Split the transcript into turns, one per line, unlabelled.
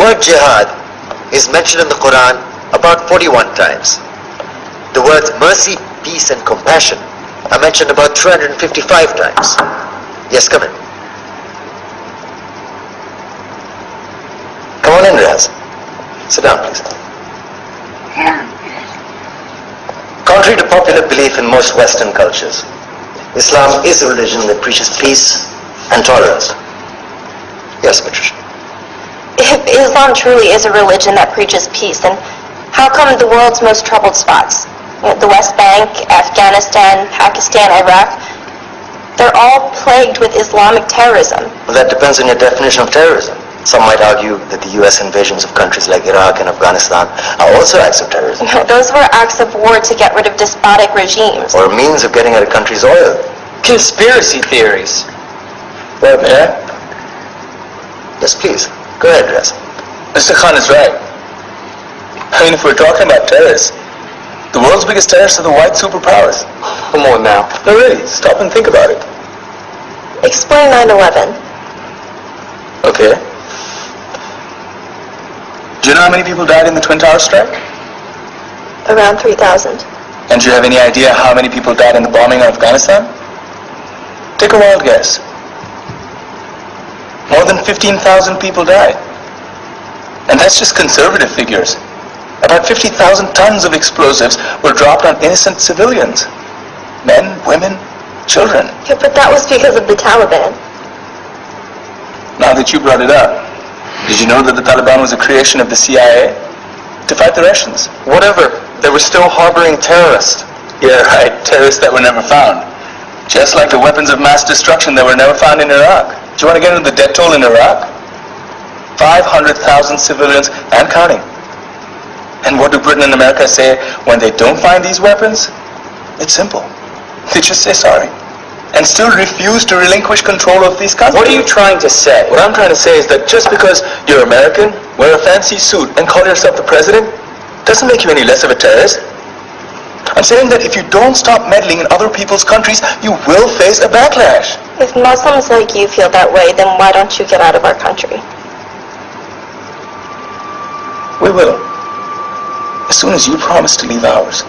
word jihad is mentioned in the Quran about 41 times. The words mercy, peace and compassion are mentioned about 355 times. Yes, come in. Come on in, Riaz. Sit down, please. Contrary to popular belief in most Western cultures, Islam is a religion that preaches peace and tolerance. Yes, Patricia.
If Islam truly is a religion that preaches peace, then how come the world's most troubled spots, the West Bank, Afghanistan, Pakistan, Iraq, they're all plagued with Islamic terrorism?
Well, that depends on your definition of terrorism. Some might argue that the US invasions of countries like Iraq and Afghanistan are also acts of terrorism.
No, those were acts of war to get rid of despotic regimes.
Or a means of getting at a country's oil.
Conspiracy theories.
Well, Mayor? Yes, please. Go ahead, Riaz.
Mr. Khan is right. I mean, if we're talking about terrorists, the world's biggest terrorists are the white superpowers.
Come on now.
No, really, stop and think about it.
Explain 9/11.
Okay. Do you know how many people died in the Twin Towers strike?
Around 3,000.
And do you have any idea how many people died in the bombing of Afghanistan? Take a wild guess. More than 15,000 people died. And that's just conservative figures. About 50,000 tons of explosives were dropped on innocent civilians. Men, women, children.
Yeah, but that was because of the Taliban.
Now that you brought it up, did you know that the Taliban was a creation of the CIA to fight the Russians?
Whatever. They were still harboring terrorists.
Yeah, right. Terrorists that were never found. Just like the weapons of mass destruction that were never found in Iraq. Do you want to get into the death toll in Iraq? 500,000 civilians and counting. And what do Britain and America say when they don't find these weapons? It's simple. They just say sorry. And still refuse to relinquish control of these countries.
What are you trying to say?
What I'm trying to say is that just because you're American, wear a fancy suit, and call yourself the president, doesn't make you any less of a terrorist. I'm saying that if you don't stop meddling in other people's countries, you will face a backlash.
If Muslims like you feel that way, then why don't you get out of our country?
We will. As soon as you promise to leave ours.